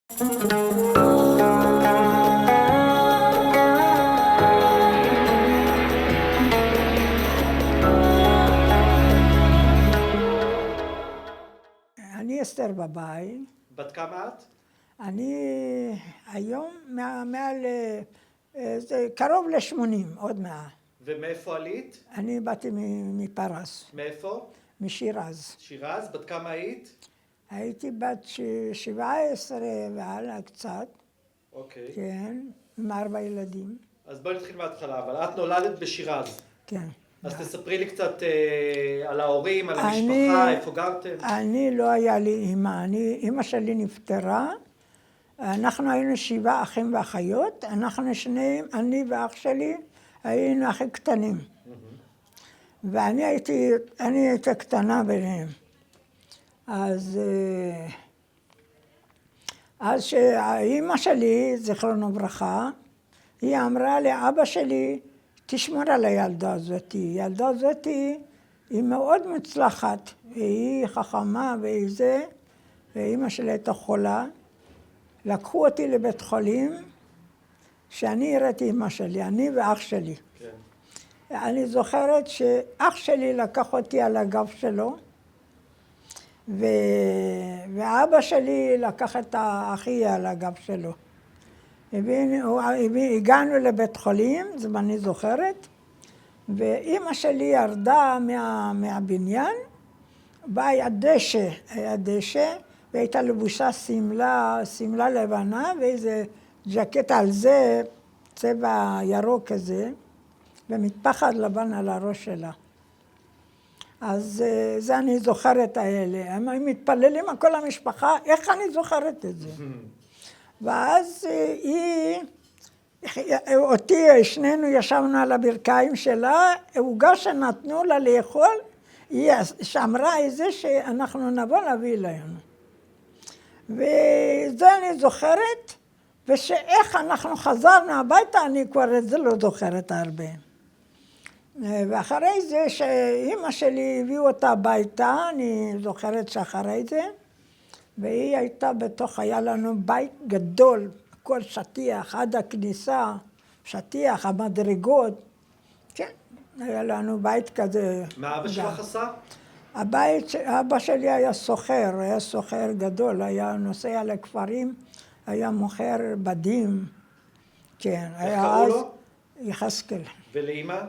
אני אסתר בבית. בת כמה את? אני היום מעל, קרוב ל-80, עוד מעט. ומאיפה עלית? אני באתי מפרס. מאיפה? משירז. שירז, בת כמה היית? הייתי בת 17 והלאה קצת. אוקיי. כן, עם 4 ילדים. אז בואי נתחיל מההתחלה, אבל את נולדת בשירז. כן. אז תספרי לי קצת על ההורים, על המשפחה, איפה גרתם? אני לא היה לי אמא, אמא שלי נפטרה. אנחנו היינו 7 אחים ואחיות, אנחנו שניהם, אני ואח שלי, היינו הכי קטנים. ואני הייתי קטנה ביניהם. אז שאמא שלי, זיכרונו ברכה, היא אמרה לאבא שלי, תשמור על הילדה הזאת. הילדה הזאת היא מאוד מוצלחת, והיא חכמה והיא זה, ואמא שלי הייתה חולה. לקחו אותי לבית חולים, שאני הראיתי אמא שלי, אני ואח שלי. כן. אני זוכרת שאח שלי לקח אותי על הגב שלו, ואבא שלי לקח את אחי על הגב שלו. הגענו לבית חולים, זה אני זוכרת, ואמא שלי ירדה מהבניין, והיה דשא, והייתה לבושה שמלה לבנה, ואיזה ג'קט על זה, צבע ירוק כזה, ומטפחת לבן על הראש שלה. אז זה אני זוכרת האלה. הם מתפללים על כל המשפחה, איך אני זוכרת את זה? ואז אותי, שנינו ישבנו על הברכיים שלה, עוגה שנתנו לה לאכול, היא שאמרה את זה שאנחנו נבוא להביא אלינו. וזה אני זוכרת, ושאיך אנחנו חזרנו הביתה, אני כבר את זה לא זוכרת הרבה. ואחרי זה שאמא שלי הביאו אותה הביתה, אני זוכרת שאחרי זה, והיא הייתה בתוך, היה לנו בית גדול, הכל שטיח, עד הכניסה, שטיח, המדרגות, כן, היה לנו בית כזה. מה אבא שלך עשה? אבא שלי היה סוחר גדול, היה נוסע לכפרים, היה מוכר בדים, כן. איך קראו לו? יחזקאל. ולאמא?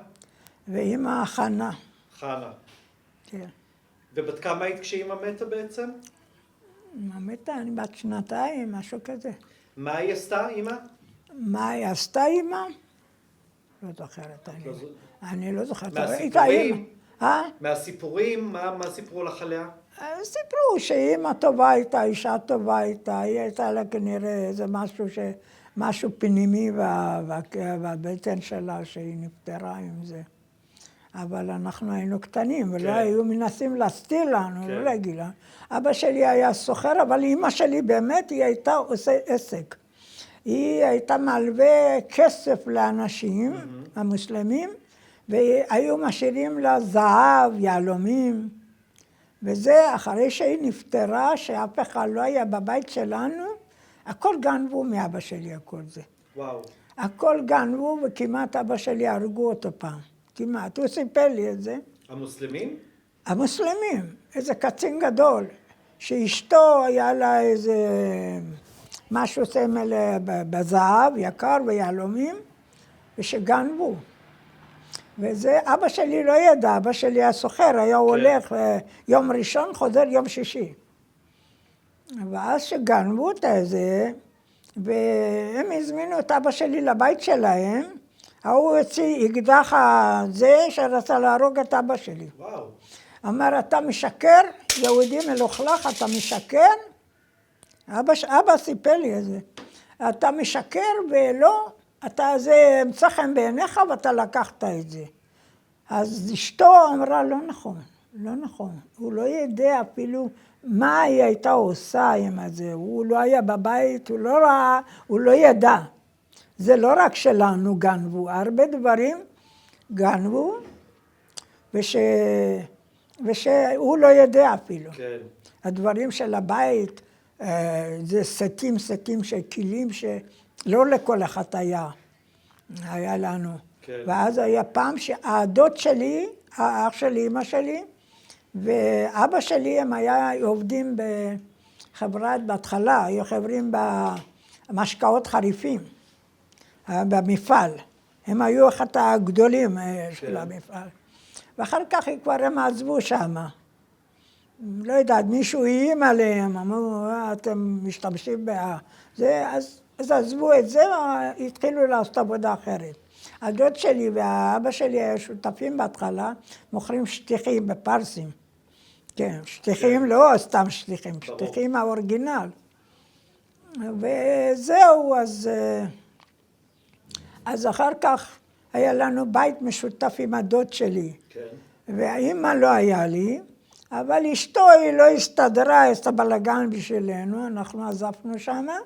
ואמא חנה. חנה. כן. ובת כמה היית כשאמא מתה בעצם? אמא מתה, אני בת 2, משהו כזה. מה היא עשתה, אמא? מה היא עשתה, אמא? לא זוכרת, אני לא זוכרת. מהסיפורים? מהסיפורים? מה סיפרו לך עליה? סיפרו שאמא טובה הייתה, אישה טובה הייתה, היא הייתה לה כנראה איזה משהו פנימי בבטן שלה שהיא נפטרה עם זה. אבל אנחנו היינו קטנים, ולא היו מנסים להסתיר לנו, לא להגיד לנו. אבא שלי היה סוחר, אבל אמא שלי באמת, היא הייתה עושה עסק. היא הייתה מלווה כסף לאנשים, המוסלמים, והיו משאירים לה זהב, יהלומים. וזה אחרי שהיא נפטרה, שאף אחד לא היה בבית שלנו, הכל גנבו מאבא שלי, הכל זה. וואו. הכל גנבו, וכמעט אבא שלי הרגו אותו פעם. כמעט, הוא סיפר לי את זה. המוסלמים? המוסלמים, איזה קצין גדול, שאשתו היה לה איזה משהו סמל בזהב, יקר ויהלומים, ושגנבו. וזה, אבא שלי לא ידע, אבא שלי היה סוחר, היה הולך יום ראשון, חוזר יום שישי. ואז שגנבו את זה, והם הזמינו את אבא שלי לבית שלהם, הוא הוציא אקדח הזה שרצה להרוג את אבא שלי. וואו. אמר, אתה משקר, יהודי מלוכלך, אתה משקר? אבא סיפר לי את זה. אתה משקר ולא, זה אמצא חן בעיניך ואתה לקחת את זה. אז אשתו אמרה, לא נכון, לא נכון. הוא לא יודע אפילו מה היא הייתה עושה עם זה. הוא לא היה בבית, הוא לא ראה, הוא לא ידע. זה לא רק שלנו גנבו, הרבה דברים גנבו, ושהוא לא יודע אפילו. כן. הדברים של הבית, זה סטים של כלים שלא לכל אחד היה לנו. כן. ואז היה פעם שהדוד שלי, האח שלי, אמא שלי, ואבא שלי הם עובדים בחברת, בהתחלה, היו חברים במשקאות חריפים, במפעל. הם היו אחד הגדולים של המפעל. ואחר כך כבר הם עזבו שם. לא יודעת, מישהו איים עליהם, אמרו, אתם משתמשים בזה, אז עזבו את זה, התחילו לעשות עבודה אחרת. הדוד שלי והאבא שלי היו שותפים בהתחלה, מוכרים שטיחים בפרסים. כן, שטיחים לא סתם שטיחים, שטיחים האורגינל. וזהו, אז אחר כך היה לנו בית משותף עם הדוד שלי. כן. והאמא לא היה לי, אבל אשתו היא לא הסתדרה, עשתה בלגן בשבילנו, אנחנו עזבנו שמה,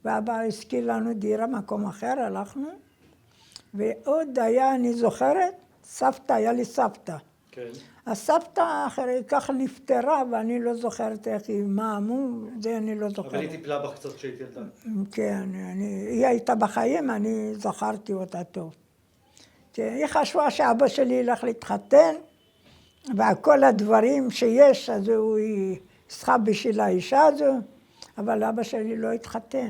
ואבא הזכיר לנו דירה, מקום אחר, הלכנו, ועוד היה, אני זוכרת, סבתא, היה לי סבתא. כן. הסבתא אחרי כך נפטרה, ואני לא זוכרת איך היא, מה אמרו, זה אני לא זוכרת. אבל היא טיפלה בך קצת כשהייתי ילדה. כן, היא הייתה בחיים, אני זכרתי אותה טוב. היא חשבה שאבא שלי ילך להתחתן, וכל הדברים שיש, אז הוא יסחב בשביל האישה הזו, אבל אבא שלי לא התחתן.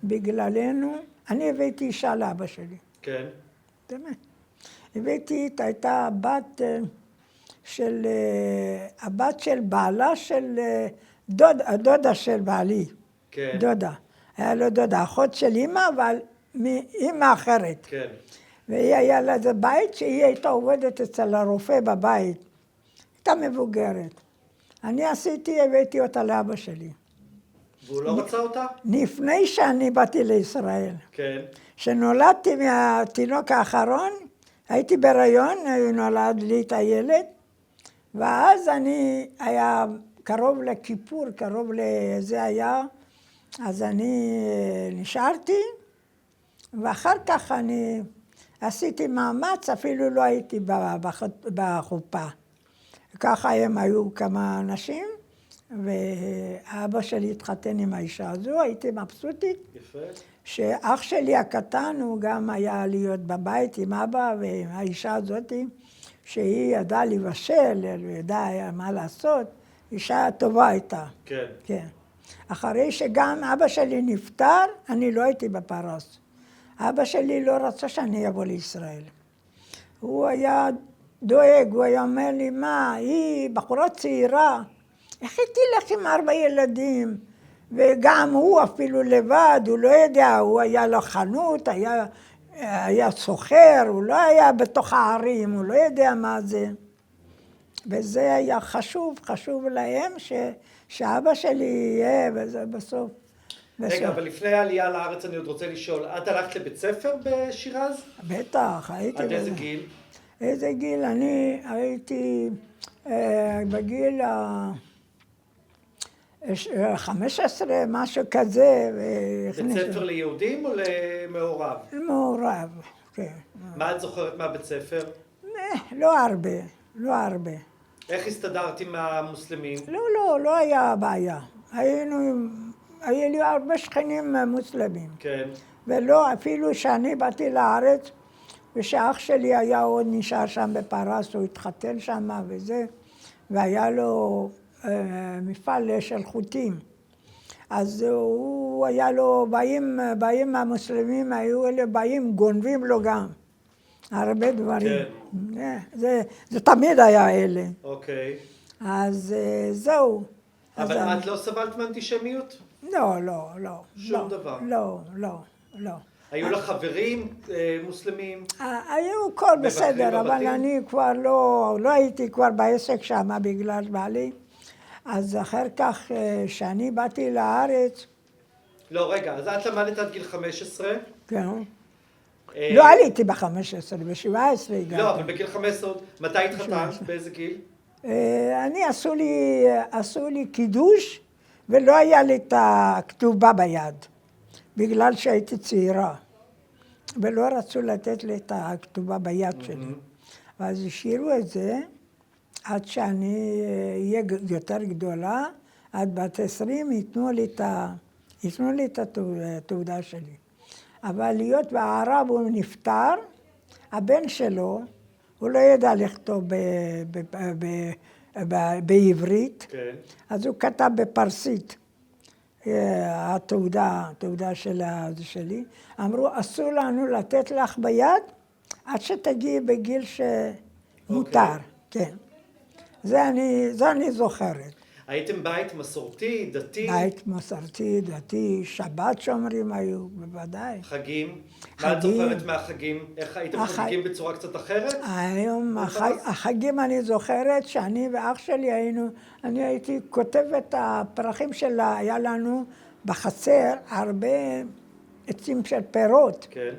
בגללנו, אני הבאתי אישה לאבא שלי. כן. באמת. הבאתי, הייתה הבת של בעלה של הדודה של בעלי. כן. דודה. היה לו דודה, אחות של אמא, אבל מאמא אחרת. כן. והיא היה לה איזה בית שהיא הייתה עובדת אצל הרופא בבית. הייתה מבוגרת. אני הבאתי אותה לאבא שלי. והוא לא רצה אותה? לפני שאני באתי לישראל. כן. כשנולדתי מהתינוק האחרון, הייתי בהיריון, נולד לי את הילד, ואז היה קרוב לכיפור, קרוב לזה היה, אז אני נשארתי, ואחר כך אני עשיתי מאמץ, אפילו לא הייתי בחופה. ככה הם היו כמה אנשים, ואבא שלי התחתן עם האישה הזו, הייתי מבסוטית. יפה. שאח שלי הקטן הוא גם היה להיות בבית עם אבא ועם האישה הזאת, שהיא ידעה לבשל, ידעה מה לעשות, אישה טובה הייתה. כן. כן. אחרי שגם אבא שלי נפטר, אני לא הייתי בפרס. אבא שלי לא רצה שאני אבוא לישראל. הוא היה דואג, הוא היה אומר לי, מה, היא בחורה צעירה, איך היא תלך עם 4 ילדים? וגם הוא אפילו לבד, הוא לא יודע, הוא היה לו חנות, היה סוחר, הוא לא היה בתוך הערים, הוא לא יודע מה זה. וזה היה חשוב להם שאבא שלי יהיה, וזה בסוף. רגע, אבל לפני העלייה לארץ אני עוד רוצה לשאול, את הלכת לבית ספר בשירז? בטח, הייתי... עד איזה גיל? איזה גיל? אני הייתי בגיל 15, משהו כזה. בית ספר ליהודים או למעורב? מעורב, כן. מה את זוכרת מהבית ספר? לא הרבה. איך הסתדרת עם המוסלמים? לא היה בעיה. היו לי הרבה שכנים מוסלמים. כן. ולא, אפילו שאני באתי לארץ, ושאח שלי היה עוד נשאר שם בפרס, הוא התחתן שם וזה, והיה לו מפעל של חוטים. אז הוא היה לו, באים המוסלמים, היו אלה באים, גונבים לו גם. הרבה דברים. כן. זה תמיד היה אלה. אוקיי. אז זהו. אבל את לא סבלת מאנטישמיות? לא. שום דבר? לא. היו לך חברים מוסלמים? היו כל בסדר, אבל אני כבר לא הייתי כבר בעסק שם בגלל בעלי. אז אחר כך, שאני באתי לארץ... לא, רגע, אז את למדת עד גיל 15? כן. לא עליתי ב-15, ב-17 הגעתי. לא, אבל בגיל 15, מתי התחתנת? באיזה גיל? עשו לי קידוש, ולא היה לי את הכתובה ביד, בגלל שהייתי צעירה. ולא רצו לתת לי את הכתובה ביד שלי. ואז השאירו את זה, עד שאני אהיה יותר גדולה, עד בת 20 ייתנו לי את התעודה שלי. אבל להיות בערב הוא נפטר, הבן שלו, הוא לא ידע לכתוב בעברית, כן. אז הוא כתב בפרסית. התעודה שלי. אמרו, אסור לנו לתת לך ביד עד שתגיעי בגיל שמותר. כן. זה אני זוכרת. הייתם בית מסורתי, דתי? בית מסורתי, דתי, שבת שומרים היו, בוודאי. חגים? מה את זוכרת מהחגים? איך הייתם חוגגים בצורה קצת אחרת? היום, החגים אני זוכרת שאני ואח שלי אני הייתי כותבת הפרחים שלה, היה לנו בחצר הרבה עצים של פירות. כן.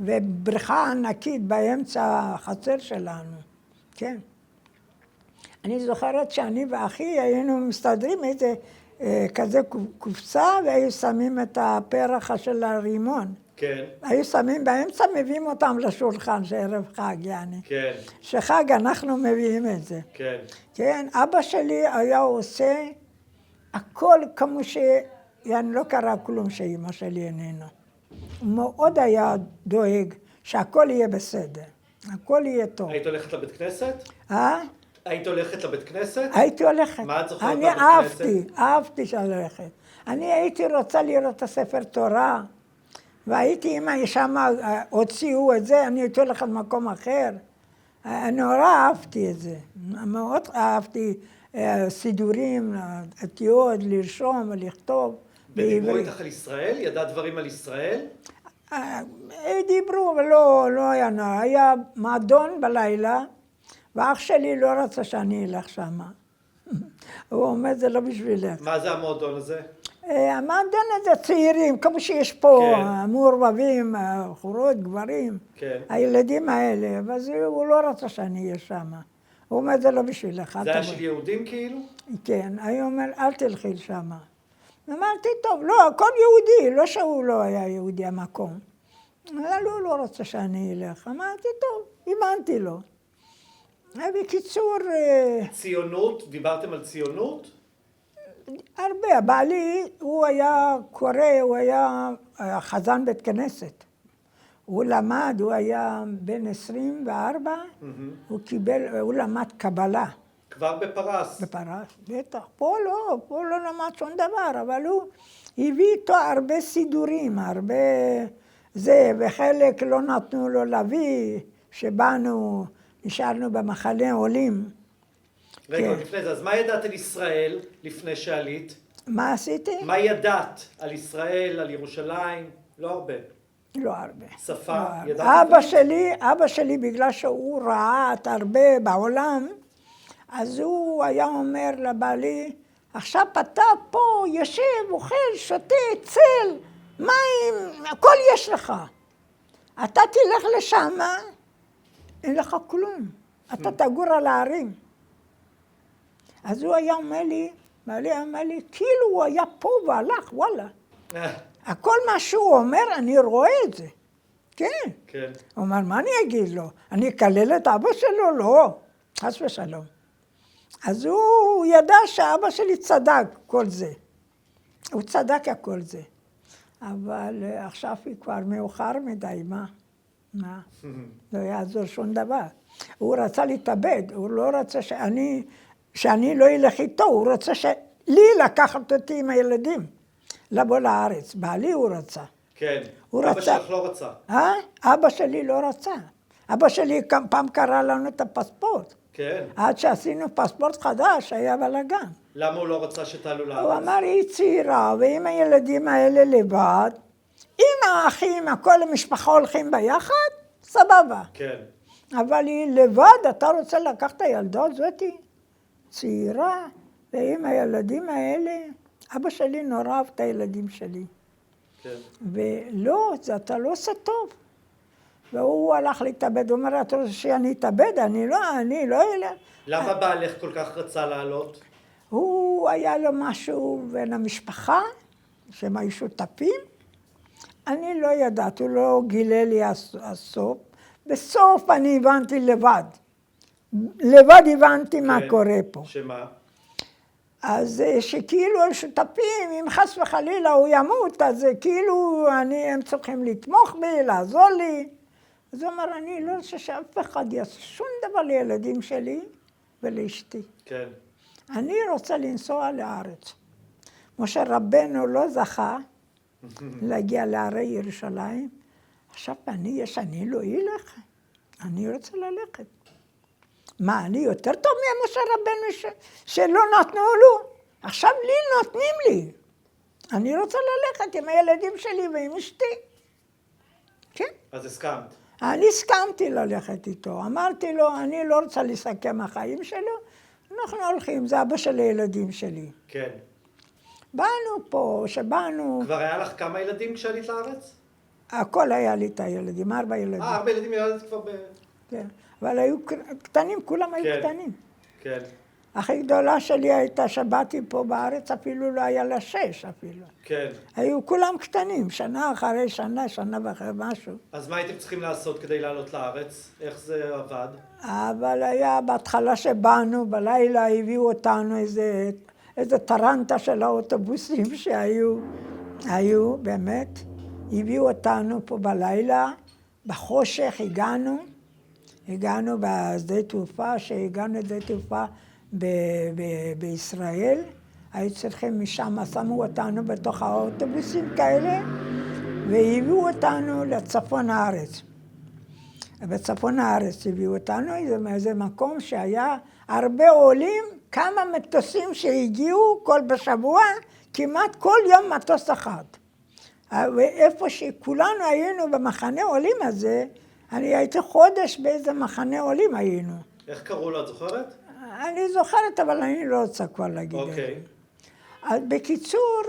ובריכה ענקית באמצע החצר שלנו, כן. אני זוכרת שאני ואחי היינו מסתדרים איזה כזה קופסה והיו שמים את הפרח של הרימון. כן. היו שמים באמצע, מביאים אותם לשולחן, שערב חג, יעני. כן. שחג אנחנו מביאים את זה. כן. כן, אבא שלי היה עושה הכל כמו יעני לא קרה כלום שאמא שלי איננו. הוא מאוד היה דואג שהכל יהיה בסדר, הכל יהיה טוב. היית הולכת לבית כנסת? היית הולכת לבית כנסת? הייתי הולכת. מה את זוכרת בבית כנסת? אני אהבתי ללכת. אני הייתי רוצה לראות את הספר תורה, והייתי, אם שם הוציאו את זה, אני הייתי הולכת למקום אחר. נורא אהבתי את זה. מאוד אהבתי סידורים, אותיות, לרשום ולכתוב. ודיברו איתך על ישראל? ידע דברים על ישראל? דיברו, אבל לא היה נורא. היה מועדון בלילה, ואח שלי לא רצה שאני אלך שמה. הוא אומר, זה לא בשבילך. מה זה המועדון הזה? המועדון הזה צעירים, כמו שיש פה, מעורבבים, בחורות, גברים, הילדים האלה, אז הוא לא רצה שאני אהיה שמה. הוא אומר, זה לא בשבילך. זה היה של יהודים כאילו? כן, הוא אומר, אל תלכי שמה. אמרתי, טוב, לא, הכל יהודי, לא שהוא לא היה יהודי המקום. אבל הוא לא רוצה שאני אלך. אמרתי, טוב, הבנתי לו. בקיצור... ציונות? דיברתם על ציונות? הרבה. בעלי, הוא היה קורא, הוא היה חזן בית כנסת. הוא למד, הוא היה בן 24, הוא למד קבלה. כבר בפרס? בפרס, בטח. פה לא למד שום דבר, אבל הוא הביא איתו הרבה סידורים, הרבה זה, וחלק לא נתנו לו להביא, שבאנו, נשארנו במחנה עולים. רגע, לפני זה, אז מה ידעת על ישראל לפני שעלית? מה עשיתי? מה ידעת על ישראל, על ירושלים? לא הרבה. לא הרבה. שפה? ידעת? אבא שלי, בגלל שהוא ראה את הרבה בעולם, אז הוא היה אומר לבעלי, עכשיו אתה פה יושב, אוכל, שותה, צל, מים, הכל יש לך. אתה תלך לשם, אין לך כלום. אתה תגור על הערים. אז הוא היה אומר לי, בעלי אמר לי, כאילו הוא היה פה והלך, וואלה. הכל מה שהוא אומר, אני רואה את זה. כן. כן. הוא אומר, מה אני אגיד לו? אני אקלל את אבא שלו? לא. חס ושלום. אז הוא ידע שאבא שלי צדק כל זה. הוא צדק הכל זה. אבל עכשיו היא כבר מאוחר מדי, מה? לא יעזור שום דבר. הוא רצה להתאבד, הוא לא רצה שאני לא אלך איתו, הוא רצה לי לקחת אותי עם הילדים, לבוא לארץ. בעלי הוא רצה. כן. אבא שלך לא רצה. אבא שלי לא רצה. אבא שלי פעם קרא לנו את הפספורט. כן. עד שעשינו פספורט חדש, היה בלגן. למה הוא לא רצה שתעלו לארץ? הוא אמר, היא צעירה, ועם הילדים האלה לבד, עם האחים, כל המשפחה הולכים ביחד, סבבה. כן. אבל היא לבד, אתה רוצה לקחת את הילדה הזאתי? צעירה, ועם הילדים האלה, אבא שלי נורא אהב את הילדים שלי. כן. ולא, אתה לא עושה טוב. והוא הלך להתאבד, הוא אומר, אתה רוצה שאני אתאבד? אני לא אלך. למה בעלך כל כך רצה לעלות? הוא היה לו משהו בין המשפחה, שהם היו שותפים. אני לא יודעת, הוא לא גילה לי הסוף. בסוף אני הבנתי לבד. לבד הבנתי מה קורה פה. שמה? אז שכאילו הם שותפים, אם חס וחלילה הוא ימות, אז כאילו הם צריכים לתמוך בי, לעזור לי. אז הוא אמר, אני לא רוצה שאף אחד יעשה שום דבר לילדים שלי ולאשתי. כן. אני רוצה לנסוע לארץ. משה רבנו לא זכה להגיע להרי ירושלים. עכשיו אני לא אלך, אני רוצה ללכת. מה, אני יותר טוב ממשה רבנו שלא נתנו לו? עכשיו לי נותנים לי. אני רוצה ללכת עם הילדים שלי ועם אשתי. כן? אז הסכמת. אני הסכמתי ללכת איתו. אמרתי לו, אני לא רוצה לסכם החיים שלו, אנחנו הולכים, זה אבא של הילדים שלי. כן. באנו פה, שבאנו... כבר היה לך כמה ילדים כשעלית לארץ? הכל היה לי את הילדים, 4 ילדים. 4 ילדים ילדת כבר כן, אבל היו קטנים, כולם היו קטנים. כן. הכי גדולה שלי הייתה שבאתי פה בארץ, אפילו לא היה לה 6 אפילו. כן. היו כולם קטנים, שנה אחרי שנה, שנה ואחרי משהו. אז מה הייתם צריכים לעשות כדי לעלות לארץ? איך זה עבד? אבל היה בהתחלה שבאנו, בלילה הביאו אותנו איזה טרנטה של האוטובוסים שהיו באמת. הביאו אותנו פה בלילה, בחושך הגענו בשדה תעופה, שהגענו לשדה תעופה בישראל. היו צריכים משם, שמו אותנו בתוך האוטובוסים כאלה, והביאו אותנו לצפון הארץ. בצפון הארץ הביאו אותנו, זה מקום שהיה הרבה עולים, כמה מטוסים שהגיעו כל בשבוע, כמעט כל יום מטוס אחד. ואיפה שכולנו היינו במחנה עולים הזה, אני הייתי חודש באיזה מחנה עולים היינו. איך קראו לו, את זוכרת? אני זוכרת, אבל אני לא רוצה כבר להגיד את זה. אז בקיצור,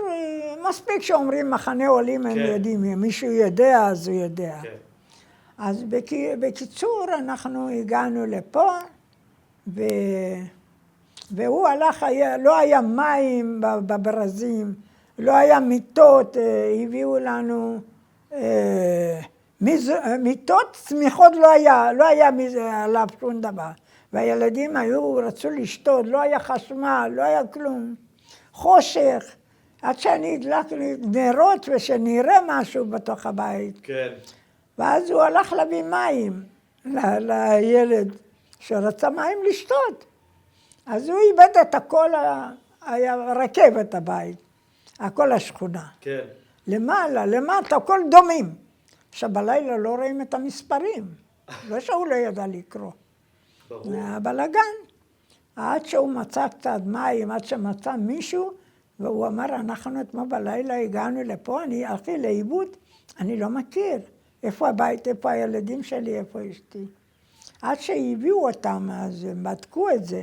מספיק שאומרים מחנה עולים, הם יודעים, אם מישהו יודע, אז הוא יודע. אז בקיצור, אנחנו הגענו לפה, והוא הלך, לא היה מים בברזים, לא היה מיטות, הביאו לנו מיטות, צמיחות לא היה עליו שום דבר. והילדים רצו לשתות, לא היה חשמל, לא היה כלום. חושך, עד שאני הדלקתי נרות ושנראה משהו בתוך הבית. כן. ואז הוא הלך להביא מים לילד שרצה מים לשתות. אז הוא איבד את הכל, היה רכבת הבית, הכל השכונה. כן. למעלה, למטה, הכל דומים. עכשיו בלילה לא רואים את המספרים, לא שהוא לא ידע לקרוא. ברור. היה בלגן. עד שהוא מצא קצת מים, עד שמצא מישהו, והוא אמר, אנחנו אתמול בלילה הגענו לפה, אני הלכתי לאיבוד, אני לא מכיר. איפה הבית, איפה הילדים שלי, איפה אשתי. עד שהביאו אותם, אז הם בדקו את זה.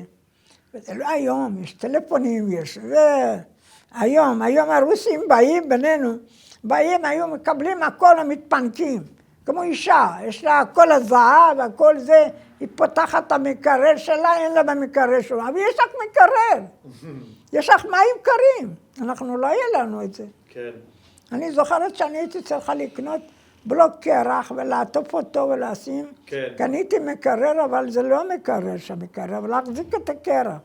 וזה לא היום, יש טלפונים, יש... היום הרוסים באים בינינו, באים, היו מקבלים הכל המתפנקים. כמו אישה, יש לה הכל הזהב, הכל זה, היא פותחת את המקרר שלה, אין לה במקרר שלה, אבל יש לך מקרר. יש לך מים קרים. אנחנו לא היה לנו את זה. כן. אני זוכרת שאני הייתי צריכה לקנות בלוק קרח ולעטוף אותו ולשים. כן. קניתי מקרר, אבל זה לא מקרר שהמקרר, אבל להחזיק את הקרח.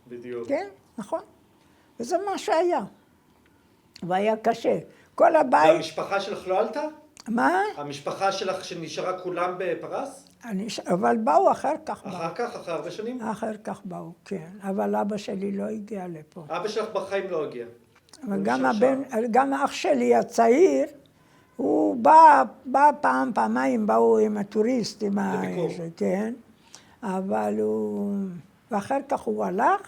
בדיוק. כן, נכון. וזה מה שהיה. והיה קשה. כל הבית... והמשפחה שלך לא עלתה? מה? המשפחה שלך שנשארה כולם בפרס? אבל באו אחר כך. אחר כך? אחרי הרבה שנים? אחר כך באו, כן. אבל אבא שלי לא הגיע לפה. אבא שלך בחיים לא הגיע. גם אח שלי הצעיר, הוא בא פעמיים, באו עם הטוריסט, עם לביקור. כן. אבל הוא... ואחר כך הוא הלך,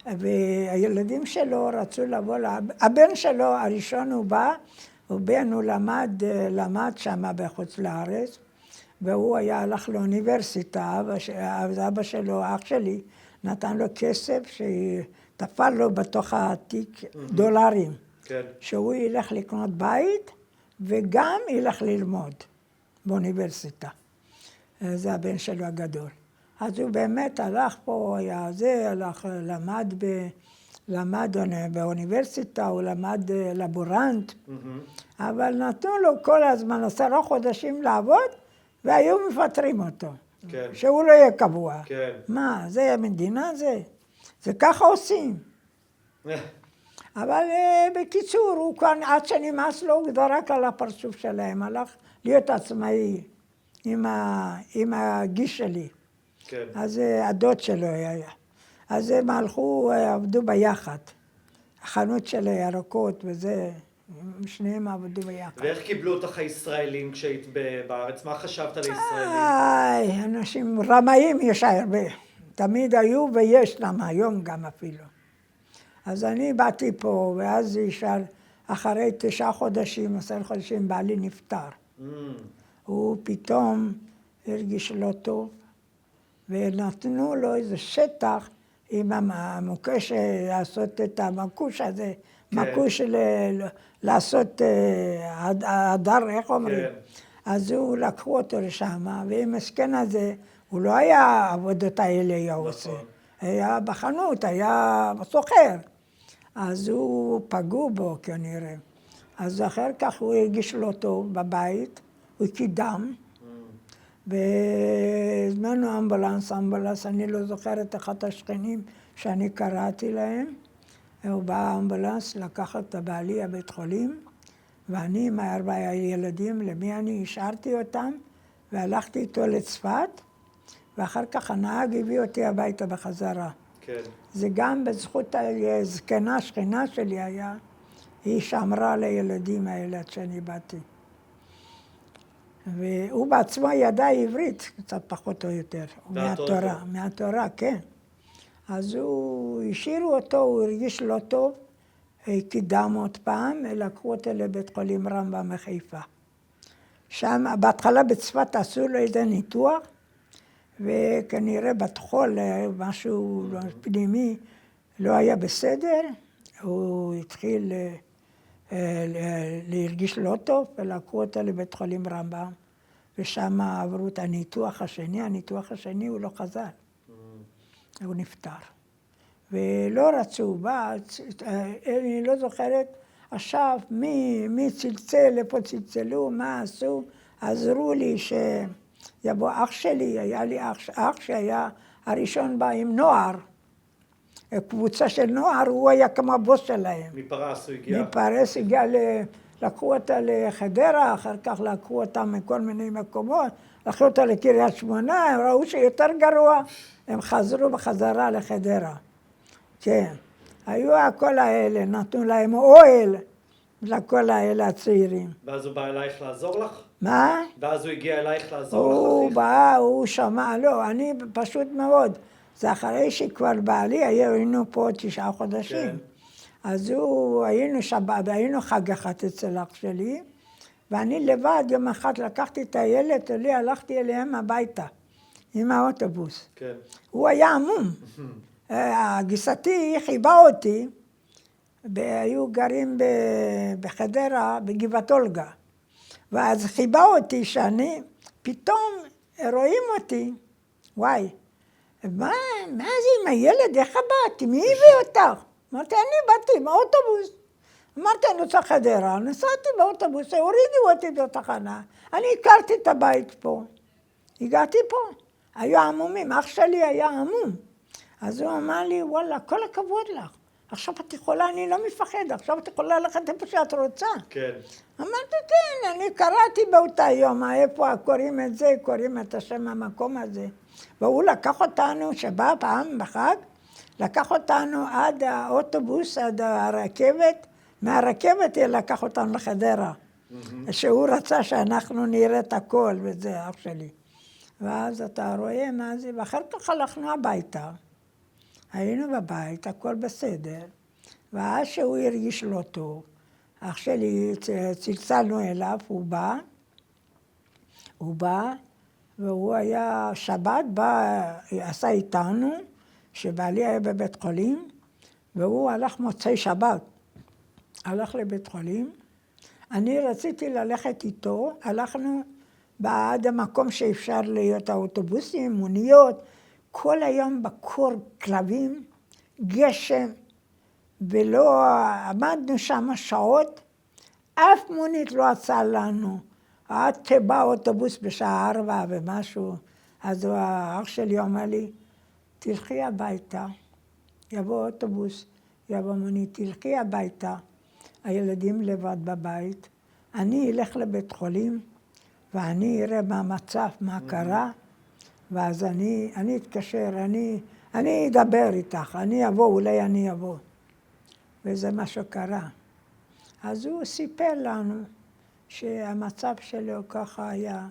והילדים שלו רצו לבוא, הבן שלו הראשון הוא בא, ובן הוא למד שם בחוץ לארץ, והוא הלך לאוניברסיטה, אבא שלו, אח שלי, נתן לו כסף שתפל לו בתוך התיק דולרים, כן. שהוא ילך לקנות בית, וגם ילך ללמוד באוניברסיטה. זה הבן שלו הגדול. אז הוא באמת הלך פה, היה זה, הלך, למד באוניברסיטה, הוא למד לבורנט, אבל נתנו לו כל הזמן 10 חודשים לעבוד, והיו מפטרים אותו, כן. שהוא לא יהיה קבוע. כן. מה, זה המדינה זה? זה ככה עושים. אבל בקיצור, הוא כבר עד שנמאס לו, הוא זרק על הפרצוף שלהם, הלך להיות עצמאי עם הגיס שלי. כן. אז הדוד שלו היה. אז הם הלכו, עבדו ביחד. החנות של הירקות וזה, שניהם עבדו ביחד. ואיך קיבלו אותך הישראלים כשהיית בארץ? מה חשבת על הישראלים? אנשים רמאים יש הרבה. תמיד היו ויש להם היום גם אפילו. אז אני באתי פה, ואז ישר, אחרי 9 חודשים, 10 חודשים, בעלי נפטר. הוא פתאום הרגיש לא טוב, ונתנו לו איזה שטח עם המוקש, לעשות את המקוש הזה, כן. מקוש לעשות הדר, איך אומרים? כן. אז הוא לקחו אותו לשם, ועם הסכן הזה, הוא לא היה עבודות האלה היה עושה. היה בחנות, היה סוחר. אז הוא פגעו בו כנראה. אז אחר כך הוא הרגיש לא טוב בבית, הוא קידם. והזמנו אמבולנס, אני לא זוכרת אחד השכנים שאני קראתי להם. הוא בא אמבולנס לקחת את הבעלי הבית חולים, ואני עם 4 ילדים, למי אני השארתי אותם, והלכתי איתו לצפת, ואחר כך הנהג הביא אותי הביתה בחזרה. כן. זה גם בזכות הזקנה, שכנה שלי היה, היא שמרה על הילדים האלה עד שאני באתי. והוא בעצמו ידע עברית, קצת פחות או יותר. מהתורה, מהתורה, כן. אז הוא, השאירו אותו, הוא הרגיש לא טוב, קידם עוד פעם, לקחו אותו לבית חולים רמב"ם בחיפה. שם, בהתחלה בצפת עשו לו איזה ניתוח, וכנראה בתחול, משהו פנימי, לא היה בסדר, הוא התחיל להרגיש לא טוב, ולקחו אותו לבית חולים רמב"ם, ושם עברו את הניתוח השני הוא לא חזר. הוא נפטר. ולא רצו, אני לא זוכרת עכשיו מי צלצל, איפה צלצלו, מה עשו, עזרו לי שיבוא אח שלי, היה לי אח שהיה הראשון בא עם נוער, קבוצה של נוער, הוא היה כמו הבוס שלהם. מפרס הוא הגיע? מפרס הגיע, לקחו אותה לחדרה, אחר כך לקחו אותה מכל מיני מקומות, לקחו אותה לקריית שמונה, הם ראו שיותר גרוע, הם חזרו בחזרה לחדרה. כן, היו הכל האלה, נתנו להם אוהל לכל האלה הצעירים. ואז הוא בא אלייך לעזור לך? מה? ואז הוא הגיע אלייך לעזור לך? הוא בא, הוא שמע, לא, אני פשוט מאוד. זה אחרי שכבר בעלי, היינו פה 9 חודשים. כן. אז היינו חג אחת אצל אח שלי, ואני לבד, יום אחד לקחתי את הילד שלי, הלכתי אליהם הביתה, עם האוטובוס. כן. הוא היה עמום. גיסתי חיבה אותי, והיו גרים בחדרה, בגבעת אולגה. ואז חיבה אותי שאני, פתאום רואים אותי, וואי, מה זה עם הילד, איך באת? מי הביא אותך? אמרתי, אני באתי עם האוטובוס. אמרתי, אני רוצה חדרה, נסעתי באוטובוס, הורידו אותי בתחנה. אני הכרתי את הבית פה. הגעתי פה. היו עמומים, אח שלי היה עמום. אז הוא אמר לי, וואלה, כל הכבוד לך. עכשיו את יכולה, אני לא מפחד, עכשיו את יכולה ללכת איפה שאת רוצה. כן. אמרתי, כן, אני קראתי באותה יום, איפה קוראים את זה, קוראים את השם המקום הזה. והוא לקח אותנו, שבא פעם בחג, לקח אותנו עד האוטובוס, עד הרכבת, מהרכבת לקח אותנו לחדרה. שהוא רצה שאנחנו נראה את הכל, וזה אח שלי. ואז אתה רואה מה זה, ואחר כך הלכנו הביתה. היינו בבית, הכל בסדר, ואז שהוא הרגיש לא טוב, אח שלי, צלצלנו אליו, הוא בא, והוא היה, שבת בא, עשה איתנו, שבעלי היה בבית חולים, והוא הלך מוצאי שבת, הלך לבית חולים, אני רציתי ללכת איתו, הלכנו בעד המקום שאפשר להיות האוטובוסים, מוניות, כל היום בקור כלבים, גשם, ולא עמדנו שם שעות, אף מונית לא עצה לנו. עד שבא אוטובוס בשעה 4 ומשהו, אז האח שלי אומר לי, תלכי הביתה, יבוא אוטובוס, יבוא מונית, תלכי הביתה, הילדים לבד בבית, אני אלך לבית חולים, ואני אראה מה המצב, מה קרה, ואז אני אתקשר, אני אדבר איתך, אני אבוא, אולי אני אבוא. וזה מה שקרה. אז הוא סיפר לנו שהמצב שלו ככה היה,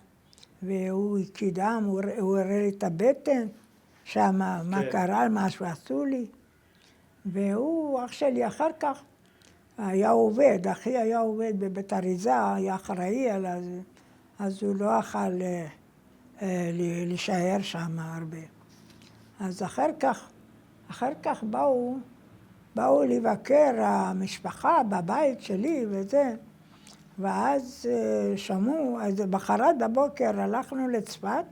והוא קידם, הוא הראה לי את הבטן, שמה, מה קרה, מה שעשו לי. והוא, אח שלי, אחר כך היה עובד, אחי היה עובד בבית אריזה, היה אחראי על זה, אז הוא לא אכל להישאר שם הרבה. אז אחר כך באו לבקר המשפחה בבית שלי וזה, ואז שמעו, אז בחרת בבוקר הלכנו לצפת,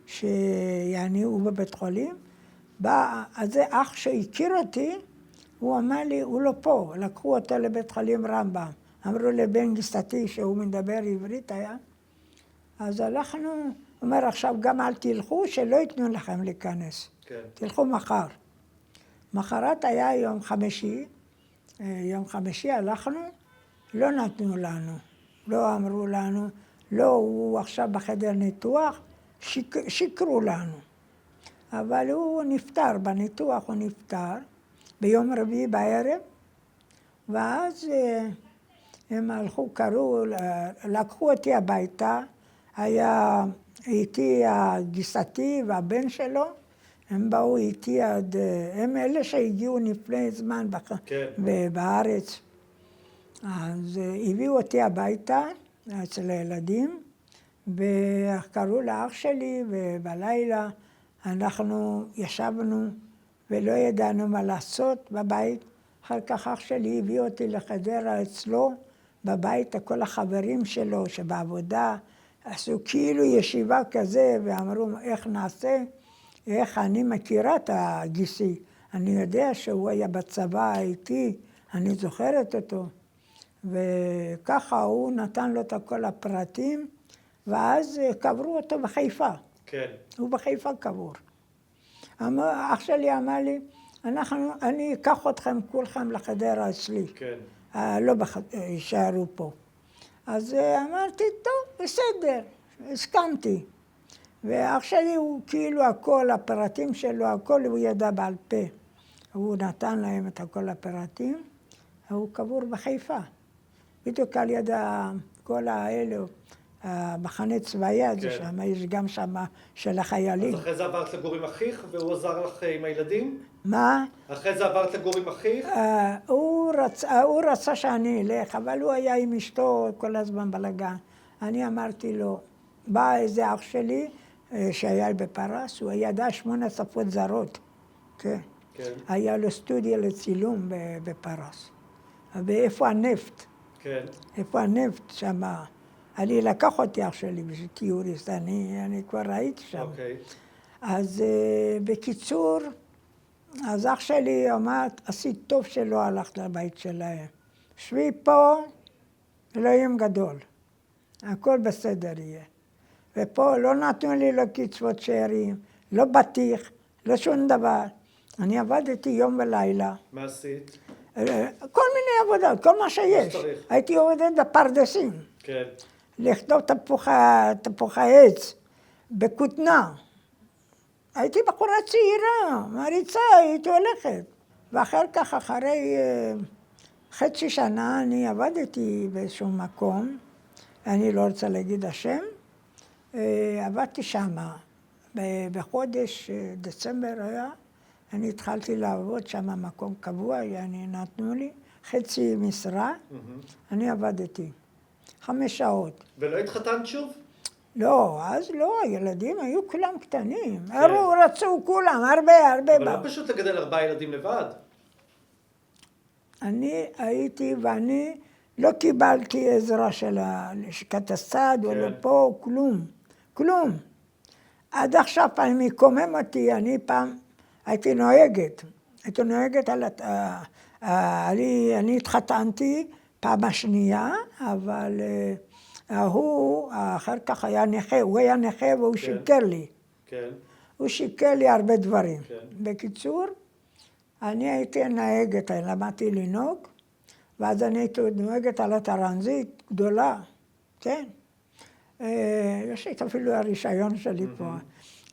שיעני הוא בבית חולים, אז זה אח שהכיר אותי, הוא אמר לי, הוא לא פה, לקחו אותו לבית חולים רמב"ם. אמרו לבן גיסתי שהוא מדבר עברית היה. אז הלכנו, הוא אומר עכשיו גם אל תלכו, שלא ייתנו לכם להיכנס. כן. תלכו מחר. מחרת היה יום חמישי הלכנו, לא נתנו לנו, לא אמרו לנו, לא, הוא עכשיו בחדר ניתוח, שיקרו לנו. אבל הוא נפטר, בניתוח הוא נפטר, ביום רביעי בערב, ואז הם הלכו, לקחו אותי הביתה, היה איתי גיסתי והבן שלו, הם באו איתי הם אלה שהגיעו לפני זמן בארץ. אז הביאו אותי הביתה, אצל הילדים, וקראו לאח שלי, ובלילה אנחנו ישבנו ולא ידענו מה לעשות בבית. אחר כך אח שלי הביא אותי לחדרה אצלו, בבית, כל החברים שלו שבעבודה, עשו כאילו ישיבה כזה, ואמרו איך נעשה, איך אני מכירה את הגיסי. אני יודע שהוא היה בצבא איתי, אני זוכרת אותו. וככה הוא נתן לו את כל הפרטים, ואז קברו אותו בחיפה. כן. הוא בחיפה קבור. אח שלי אמר לי, אני אקח אתכם כולכם לחדרה אצלי. כן. לא יישארו פה. אז אמרתי, טוב, בסדר, הסכמתי. ואח שלי הוא כאילו הכל, הפרטים שלו, הכל הוא ידע בעל פה. הוא נתן להם את כל הפרטים, הוא קבור בחיפה. בדיוק על יד כל האלו, המחנה צבאי הזה שם, יש גם שם של החיילים. אז אחרי זה עברת לגור עם אחיך, והוא עזר לך עם הילדים? מה? אחרי זה עברת לגור עם אחיך? הוא רצה שאני אלך, אבל הוא היה עם אשתו כל הזמן בלגן. אני אמרתי לו, בא איזה אח שלי, שהיה בפרס, הוא ידע 8 שפות זרות. כן. היה לו סטודיו לצילום בפרס. ואיפה הנפט? כן. איפה הנפט שם? אני לקח אותי אח שלי בשביל טיוריסט, אני כבר ראיתי שם. אוקיי. אז בקיצור, אז אח שלי אמר, עשית טוב שלא הלכת לבית שלהם. שבי פה, אלוהים גדול. הכל בסדר יהיה. ופה לא נתנו לי לא קצבות שאירים, לא בטיח, לא שום דבר. אני עבדתי יום ולילה. מה עשית? כל מיני עבודות, כל מה שיש. הייתי עובדת בפרדסים. כן. לכתוב תפוחי עץ, בכותנה. הייתי בחורה צעירה, מריצה, הייתי הולכת. ואחר כך, אחרי חצי שנה, אני עבדתי באיזשהו מקום, אני לא רוצה להגיד השם, עבדתי שמה. בחודש דצמבר היה, אני התחלתי לעבוד שם מקום קבוע, נתנו לי חצי משרה, אני עבדתי 5 שעות. ולא התחתנת שוב? לא, אז לא, הילדים היו כולם קטנים. רצו כולם, הרבה. אבל לא פשוט לגדל 4 ילדים לבד. אני הייתי ואני לא קיבלתי עזרה של לשכת הסעד, ולא פה, כלום. עד עכשיו פעם מקומם אותי, אני פעם הייתי נוהגת אני התחתנתי פעם השנייה, אבל הוא אחר כך היה נכה, הוא היה נכה והוא שיקר לי. כן. הוא שיקר לי הרבה דברים. כן. בקיצור, אני הייתי נהגת, למדתי לנהוג, ואז אני הייתי נוהגת על הטרנזית גדולה, כן. יש לי אפילו הרישיון שלי פה.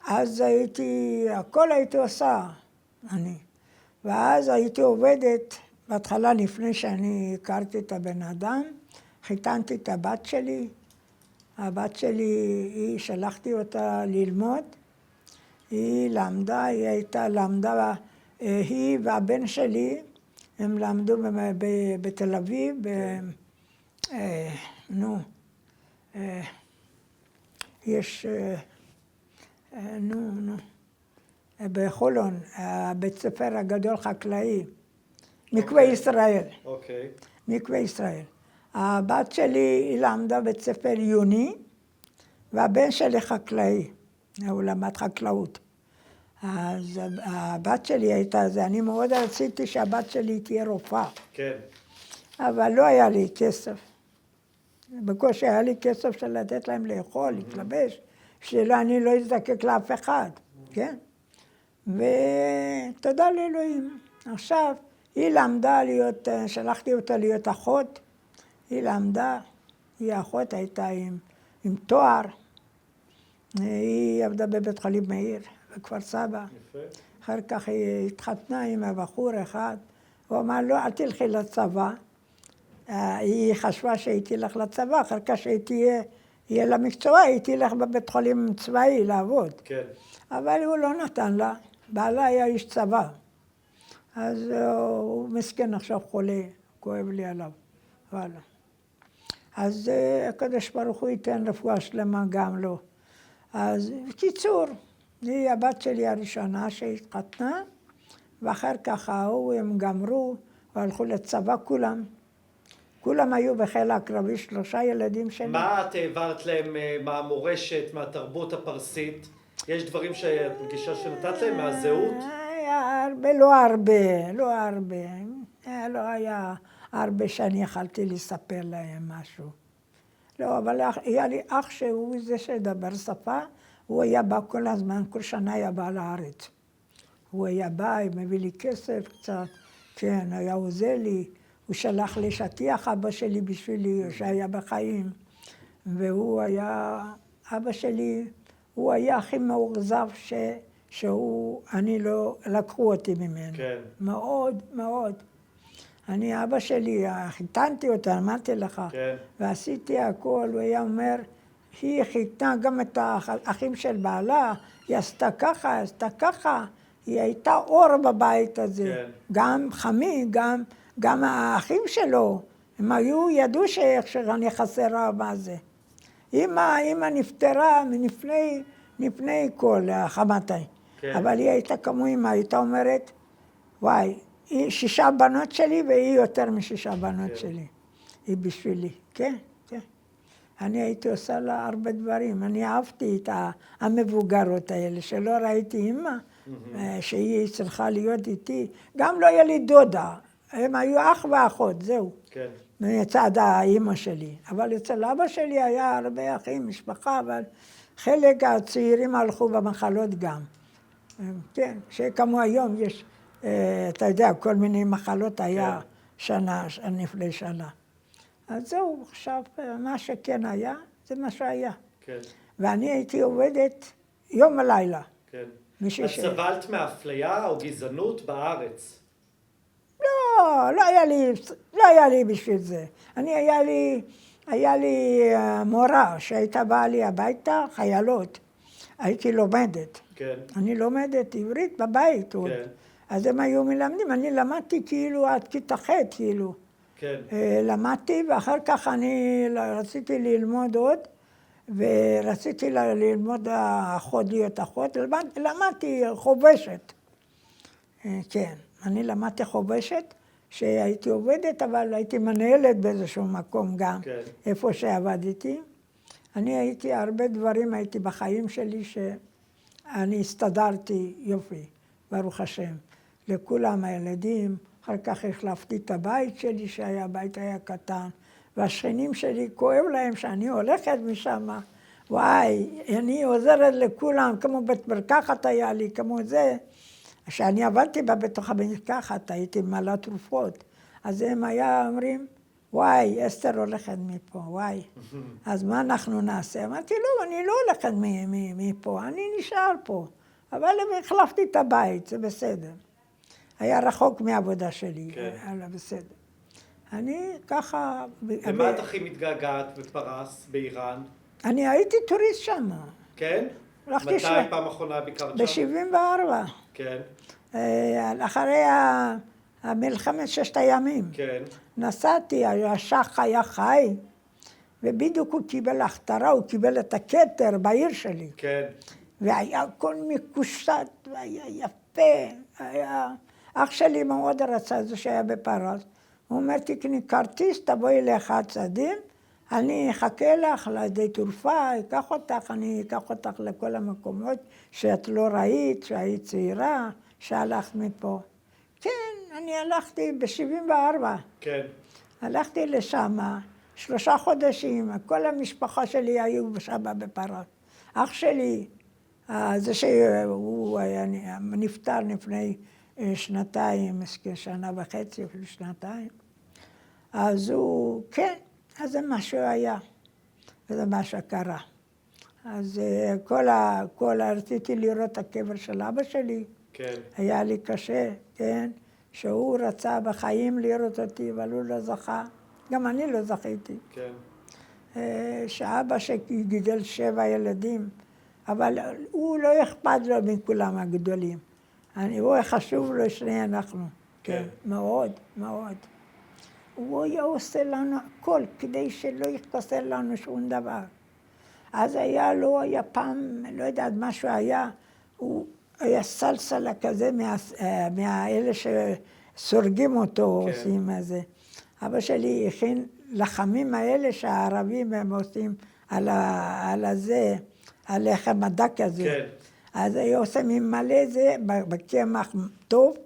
אז הכל הייתי עושה, אני. ואז הייתי עובדת, בהתחלה לפני שאני הכרתי את הבן אדם, חיתנתי את הבת שלי. הבת שלי, שלחתי אותה ללמוד. היא למדה, היא והבן שלי, הם למדו בתל אביב, יש, בחולון, הבית ספר הגדול חקלאי, מקווה ישראל. אוקיי. מקווה ישראל. הבת שלי, היא למדה בית ספר עיוני, והבן שלי חקלאי, הוא למד חקלאות. אז הבת שלי הייתה זה, אני מאוד רציתי שהבת שלי תהיה רופאה. כן. אבל לא היה לי כסף. בקושי היה לי כסף של לתת להם לאכול, להתלבש, שאני לא אזדקק לאף אחד, כן? ותודה לאלוהים. עכשיו, היא למדה להיות, שלחתי אותה להיות אחות, היא למדה, היא אחות הייתה עם תואר, היא עבדה בבית חולים מאיר, בכפר סבא. יפה. אחר כך היא התחתנה עם הבחור אחד, הוא אמר לו, אל תלכי לצבא. היא חשבה שהיא תלך לצבא, אחר כך שהיא תהיה לה מקצוע, היא תלך בבית חולים צבאי לעבוד. כן. אבל הוא לא נתן לה, בעלה היה איש צבא. אז הוא מסכן עכשיו חולה, כואב לי עליו. וואלה. אז הקדוש ברוך הוא ייתן רפואה שלמה גם לו. אז בקיצור, היא הבת שלי הראשונה שהתחתנה, ואחר כך הם גמרו והלכו לצבא כולם. כולם היו בחיל הקרבי, 3 ילדים שלי. מה את העברת להם מהמורשת, מהתרבות הפרסית? יש דברים שאת מרגישה שנתת להם מהזהות? לא הרבה. לא היה הרבה שאני יכלתי לספר להם משהו. לא, אבל היה לי אח שהוא זה שדבר שפה, הוא היה בא כל הזמן, כל שנה היה בא לארץ. הוא היה בא, מביא לי כסף קצת, כן, היה עוזר לי. הוא שלח לי שטיח אבא שלי בשבילי, שהיה בחיים. והוא היה, אבא שלי, הוא היה הכי מאוכזב אני לא, לקחו אותי ממנו. כן. מאוד, מאוד. אבא שלי, חיתנתי אותה, אמרתי לך. כן. ועשיתי הכל, הוא היה אומר, היא חיתנה גם את האחים של בעלה, היא עשתה ככה, היא הייתה אור בבית הזה. כן. גם חמי, גם האחים שלו, הם ידעו שאני חסרה מה זה. אמא נפטרה לפני כל חמתי. כן. אבל היא הייתה כמו אמא, הייתה אומרת, וואי, היא 6 בנות שלי והיא יותר מ6 בנות כן. שלי. היא בשבילי, כן, כן. אני הייתי עושה לה הרבה דברים. אני אהבתי את המבוגרות האלה, שלא ראיתי אמא, שהיא צריכה להיות איתי. גם לא היה לי דודה, הם היו אח ואחות, זהו. כן. מצד האמא שלי. אבל אצל אבא שלי היה הרבה אחים, משפחה, אבל חלק הצעירים הלכו במחלות גם. כן, שכמו היום יש, אתה יודע, כל מיני מחלות היה לפני שנה. אז זהו, עכשיו, מה שכן היה, זה מה שהיה. כן. ואני הייתי עובדת יום ולילה. כן. אז סבלת מאפליה או גזענות בארץ? לא היה לי בשביל זה. היה לי מורה שהייתה באה לי הביתה, חיילות. הייתי לומדת. כן. אני לומדת עברית בבית עוד. כן. אז הם היו מלמדים, אני למדתי כאילו עד כיתה ח' כאילו. כן. למדתי, ואחר כך אני רציתי ללמוד עוד, ורציתי ללמוד אחות, להיות אחות. למדתי חובשת. כן, אני למדתי חובשת, שהייתי עובדת, אבל הייתי מנהלת באיזשהו מקום גם, כן. איפה שעבדתי. אני הייתי, הרבה דברים הייתי בחיים שלי, שאני הסתדרתי יופי, ברוך השם. לכולם הילדים, אחר כך החלפתי את הבית שלי, הבית היה קטן, והשכנים שלי כואב להם שאני הולכת משם. וואי, אני עוזרת לכולם, כמו בית מרקחת היה לי, כמו זה. כשאני עבדתי בה בתוך המרקחת, הייתי מלא תרופות, אז הם היה אומרים, וואי, אסתר הולכת מפה, וואי. אז מה אנחנו נעשה? אמרתי, לא, אני לא הולכת מפה, אני נשאר פה. אבל החלפתי את הבית, זה בסדר. היה רחוק מהעבודה שלי, היה בסדר. אני ככה... למה את הכי מתגעגעת בפרס, באיראן? אני הייתי טוריסט שם. כן? מתי פעם אחרונה ביקרת שם? ב-74. כן. אחרי המלחמת ששת הימים. כן. נסעתי, השח היה חי, ובדיוק הוא קיבל הכתרה, הוא קיבל את הכתר בעיר שלי. כן. והיה הכל מקושט, והיה יפה, אח שלי מאוד רצה זה שהיה בפרס. הוא אומר, תקני כרטיס, תבואי לאחד צדים, אני אחכה לך לידי תעופה, אני אקח אותך לכל המקומות שאת לא ראית, שהיית צעירה, שהלכת מפה. כן, אני הלכתי ב-74. כן. הלכתי לשם, 3 חודשים, כל המשפחה שלי היו שם בפרס. אח שלי, זה שהוא נפטר לפני 2 שנה וחצי, אפילו 2. אז הוא, כן, אז זה מה שהיה, וזה מה שקרה. אז רציתי לראות את הקבר של אבא שלי. כן. היה לי קשה, כן, שהוא רצה בחיים לראות אותי, אבל הוא לא זכה. גם אני לא זכיתי. כן. שאבא שגידל 7 ילדים, אבל הוא לא אכפת לו מכולם הגדולים. הוא חשוב לו שני אנחנו. כן. מאוד, מאוד. הוא היה עושה לנו הכל כדי שלא יחסר לנו שום דבר. אז היה פעם, לא יודעת, משהו היה, הוא היה סלסלה כזה מהאלה שסורגים אותו, כן. עושים איזה. אבא שלי הכין לחמים האלה שהערבים הם עושים על הזה, על לחם הדק הזה. כן. אז היה עושה ממלא זה בקמח טוב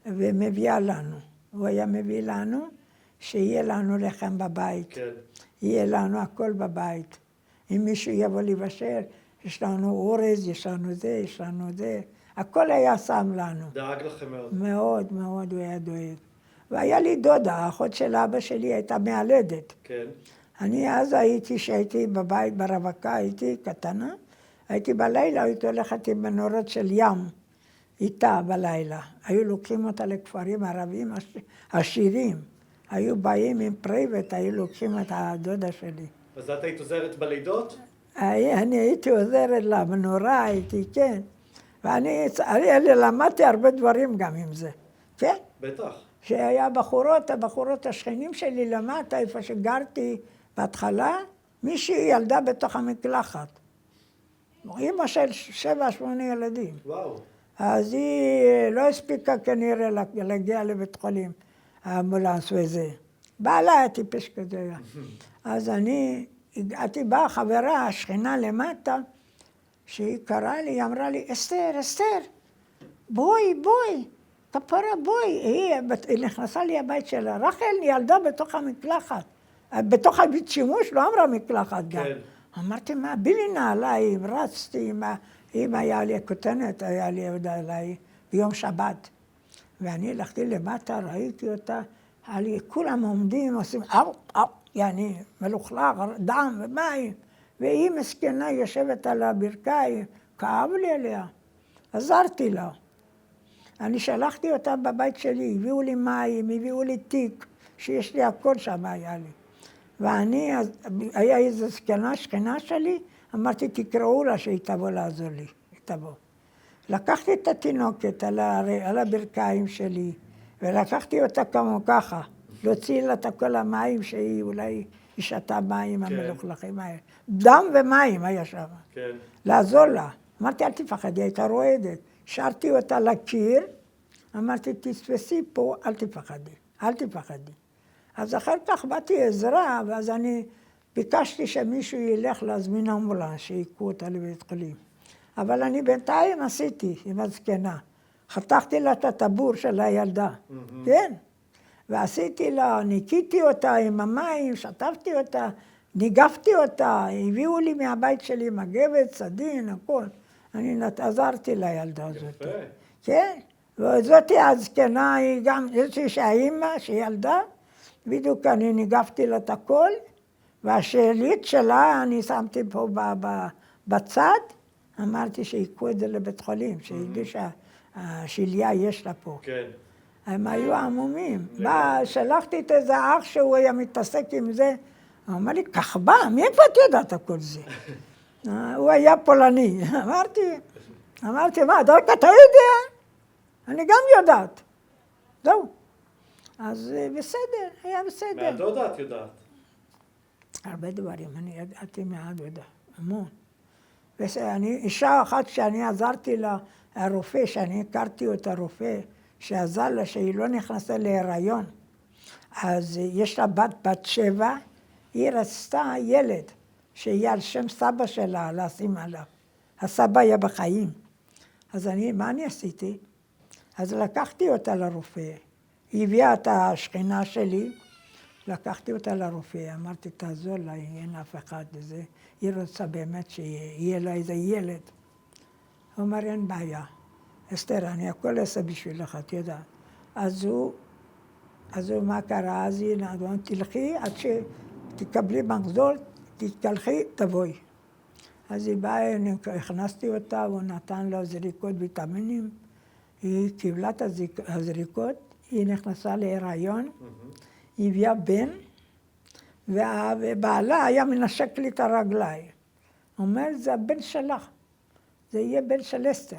ומביאה לנו. הוא היה מביא לנו שיהיה לנו לחם בבית. כן. יהיה לנו הכל בבית. אם מישהו יבוא לבשל, יש לנו אורז, יש לנו זה, יש לנו זה. הכל היה שם לנו. דאג לכם מאוד. מאוד, מאוד הוא היה דואג. והיה לי דודה, האחות של אבא שלי הייתה מיילדת. כן. אני אז שהייתי בבית ברווקה, הייתי קטנה, הייתי בלילה, הייתי הולכת עם מנורות של ים, איתה בלילה. היו לוקחים אותה לכפרים ערבים עשירים. היו באים עם פרייבט, היו לוקחים את הדודה שלי. אז את היית עוזרת בלידות? אני הייתי עוזרת למנורה, כן. ואני למדתי הרבה דברים גם עם זה, כן? בטח. שהיה הבחורות השכנים שלי למטה, איפה שגרתי בהתחלה, מישהי ילדה בתוך המקלחת. אמא של 7-8 ילדים. וואו. אז היא לא הספיקה כנראה להגיע לבית חולים, האמבולנס וזה. בעלה היה טיפש כזה. אז הגעתי בה חברה, השכנה למטה, שהיא קראה לי, היא אמרה לי, אסתר, בואי, כפרה בואי. היא נכנסה לי הבית שלה, רחל ילדה בתוך המקלחת. בתוך הבית שימוש, לא אמרה מקלחת גם. כן. אמרתי, מה, בילי נעליים, רצתי, אם היה לי כותנת, היה לי עוד עליי ביום שבת. ואני הלכתי למטה, ראיתי אותה, כולם עומדים, עושים יעני, מלוכלך, דם ומים. והיא מסכנה יושבת על הברכיים, כאב לי עליה. עזרתי לה. אני שלחתי אותה בבית שלי, הביאו לי מים, הביאו לי תיק, שיש לי הכל שם היה לי. ואני, היה איזו זקנה, שכנה שלי, אמרתי, תקראו לה שהיא תבוא לעזור לי, היא תבוא. לקחתי את התינוקת על הברכיים שלי, ולקחתי אותה כמו ככה, להוציא לה את כל המים שהיא אולי היא שתה מים המלוכלכים האלה. דם ומים היה שם. כן. לעזור לה. אמרתי, אל תפחדי, הייתה רועדת. השארתי אותה לקיר, אמרתי, תתפסי פה, אל תפחדי. אז אחר כך באתי עזרה, ואז אני ביקשתי שמישהו ילך להזמין אמבולנס, שיקחו אותה לבית חולים. אבל אני בינתיים עשיתי עם הזקנה. חתכתי לה את הטבור של הילדה, כן? ועשיתי לה, ניקיתי אותה עם המים, שטפתי אותה, ניגפתי אותה, הביאו לי מהבית שלי מגבת, סדין, הכל. אני עזרתי לילדה הזאת. יפה. כן, וזאתי הזקנה, היא גם, יש לי שהאימא, שילדה, בדיוק אני ניגבתי לה את הכל, והשאלית שלה אני שמתי פה בצד, אמרתי שיקחו את זה לבית חולים, שידעו שהשליה יש לה פה. כן. הם היו עמומים. שלחתי את איזה אח שהוא היה מתעסק עם זה, הוא אמר לי, כחבה, מאיפה את יודעת הכל זה? הוא היה פולני. אמרתי, מה, אתה יודע? אני גם יודעת. זהו. אז בסדר, היה בסדר. מהדודה את יודעת. הרבה דברים, אני ידעתי מהדודה, המון. אישה אחת שאני עזרתי לה, הרופא, שאני הכרתי אותה רופא, שעזר לה שהיא לא נכנסה להיריון. אז יש לה בת 7, היא רצתה ילד, שיהיה על שם סבא שלה, לשים עליו. הסבא היה בחיים. אז מה אני עשיתי? אז לקחתי אותה לרופא. היא הביאה את השכנה שלי, לקחתי אותה לרופא, אמרתי, תעזור לה, אין אף אחד לזה. היא רוצה באמת שיהיה לה איזה ילד. הוא אומר, אין בעיה. אסתר, אני הכל אעשה בשבילך, את יודעת. אז הוא, מה קרה? אז היא אמרה, תלכי עד שתקבלי מחזור, תתקלחי, תבואי. אז היא באה, הכנסתי אותה, הוא נתן לה זריקות ויטמינים, היא קיבלה את הזריקות, היא נכנסה להיריון, היא הביאה בן, ובעלה היה מנשק לי את הרגליים. הוא אומר, זה הבן שלך, זה יהיה בן של אסתר.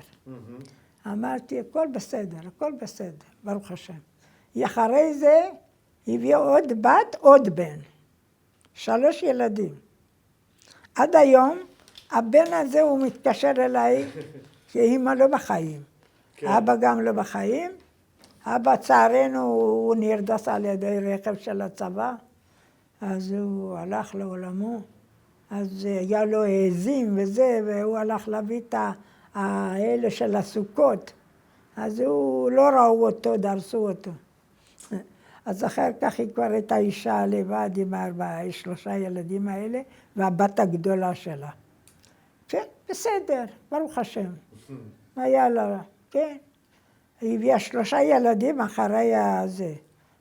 אמרתי, הכל בסדר, הכל בסדר, ברוך השם. אחרי זה הביאה עוד בת, עוד בן. 3 ילדים. עד היום, הבן הזה הוא מתקשר אליי, שאמא לא בחיים. כן. אבא גם לא בחיים. אבא צערנו, הוא נרדס על ידי רכב של הצבא, אז הוא הלך לעולמו. אז היה לו עזים וזה, והוא הלך להביא את האלה של הסוכות. אז הוא לא ראו אותו, דרסו אותו. אז אחר כך היא כבר הייתה אישה לבד עם 3 ילדים האלה, והבת הגדולה שלה. כן, בסדר, ברוך השם. היה לה, כן. היא הביאה 3 ילדים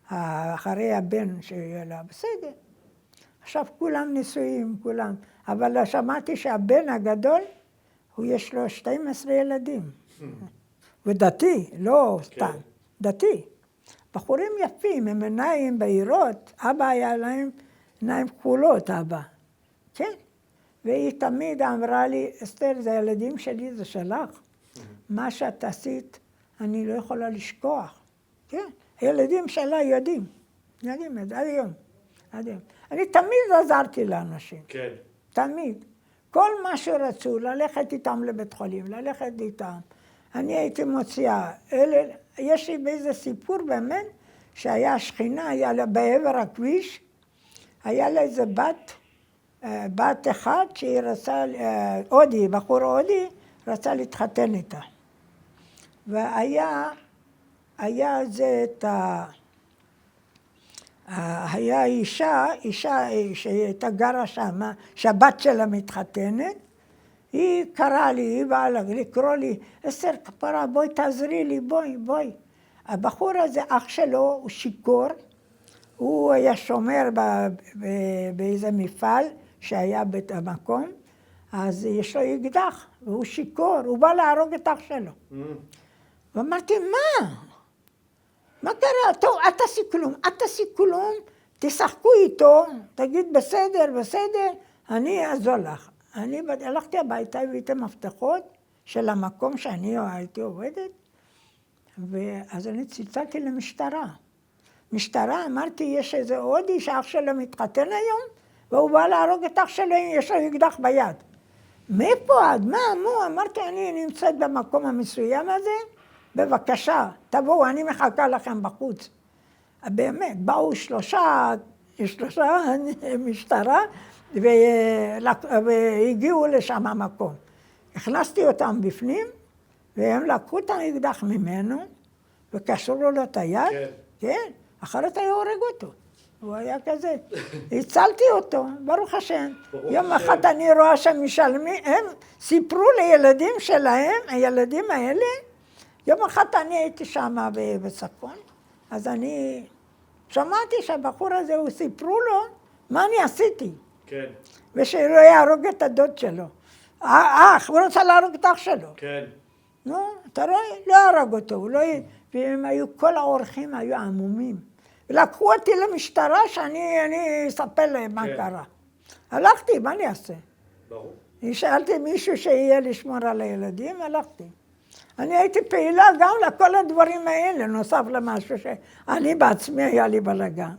אחרי הבן שהיה לה, בסדר. עכשיו כולם נישואים, כולם. אבל שמעתי שהבן הגדול, יש לו 12 ילדים. ודתי, לא סתם, דתי. בחורים יפים, עם עיניים בהירות, אבא היה להם עיניים כחולות, אבא. כן. והיא תמיד אמרה לי, אסתר, זה הילדים שלי, זה שלך. מה שאת עשית, אני לא יכולה לשכוח. כן, הילדים שלה יודעים את זה, עד היום. אני תמיד עזרתי לאנשים. כן. תמיד. כל מה שרצו, ללכת איתם לבית חולים, ללכת איתם. אני הייתי מוציאה. יש לי באיזה סיפור באמת, שהיה שכינה, היה לה בעבר הכביש, היה לה איזה בת אחת שהיא רצה, בחור הודי, רצה להתחתן איתה. והיה זה היה אישה שהייתה גרה שמה, שהבת שלה מתחתנת, היא קראה לי, היא באה לקרוא לי, אסתר כפרה, בואי תעזרי לי, בואי. הבחור הזה, אח שלו, הוא שיכור, הוא היה שומר באיזה מפעל שהיה במקום, אז יש לו אקדח, והוא שיכור, הוא בא להרוג את אח שלו. ואמרתי, מה קרה? טוב, אל תעשי כלום, תשחקו איתו, תגיד בסדר, אני אעזור לך. אני הלכתי הביתה, הבאתי מפתחות של המקום שאני הייתי עובדת, ואז אני צלצלתי למשטרה. משטרה, אמרתי, יש איזה הודי שאח שלו מתחתן היום, והוא בא להרוג את אח שלו, יש לו אקדח ביד. מאיפה את? מה? אמרתי, אני נמצאת במקום המסוים הזה, בבקשה, תבואו, אני מחכה לכם בחוץ. באמת, באו 3 משטרה, והגיעו לשם המקום. הכנסתי אותם בפנים, והם לקחו את האקדח ממנו, וקשרו לו את היד, כן, אחרת היה הורג אותו. הוא היה כזה. הצלתי אותו, ברוך השם. יום אחד אני רואה שהם משלמים, הם סיפרו לילדים שלהם, הילדים האלה, יום אחד אני הייתי שם בצפון, אז אני שמעתי שהבחור הזה, הוא סיפרו לו מה אני עשיתי. כן. ושלא יהרוג את הדוד שלו. האח, הוא רצה להרוג את האח שלו. כן. נו, אתה רואה? לא הרג אותו, הוא לא... והם היו, כל האורחים היו עמומים. לקחו אותי למשטרה שאני אספר להם מה קרה. הלכתי, מה אני אעשה? ברור. שאלתי מישהו שיהיה לשמור על הילדים, הלכתי. אני הייתי פעילה גם לכל הדברים האלה, נוסף למשהו שאני בעצמי היה לי בלגן.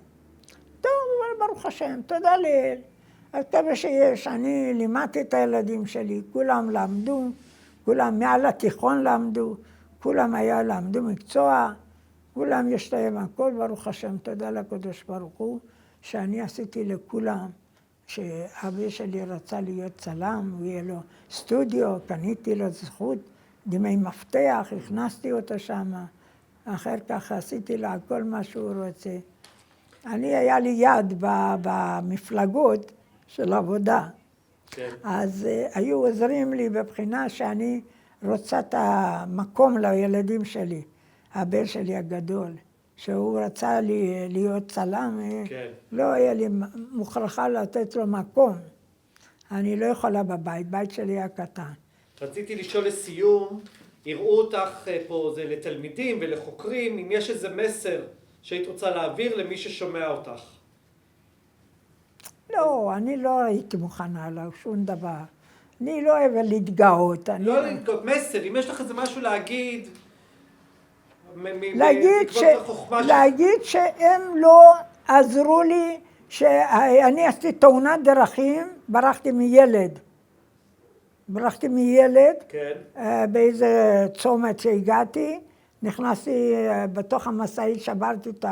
טוב, אבל ברוך השם, תודה לאל. אז כמה שיש, אני לימדתי את הילדים שלי, כולם למדו, כולם מעל התיכון למדו, כולם למדו מקצוע, כולם יש להם הכל, ברוך השם, תודה לקדוש ברוך הוא, שאני עשיתי לכולם, שאבא שלי רצה להיות צלם, ויהיה לו סטודיו, קניתי לו זכות, דמי מפתח, הכנסתי אותו שם, אחר כך עשיתי לו כל מה שהוא רוצה. היה לי יד במפלגות של עבודה. כן. אז היו עוזרים לי בבחינה שאני רוצה את המקום לילדים שלי. הבן שלי הגדול, שהוא רצה להיות צלם, כן. לא היה לי מוכרחה לתת לו מקום. אני לא יכולה בבית, בית שלי היה קטן. רציתי לשאול לסיום, יראו אותך פה זה לתלמידים ולחוקרים, אם יש איזה מסר שהיית רוצה להעביר למי ששומע אותך. לא, אני לא הייתי מוכנה לו שום דבר. אני לא אוהבת להתגאות. לא להתגאות, מסר, אם יש לך איזה משהו להגיד, להגיד שהם לא עזרו לי, שאני עשיתי תאונת דרכים, ברחתי מילד, כן. באיזה צומת שהגעתי, נכנסתי בתוך המשאית, שברתי את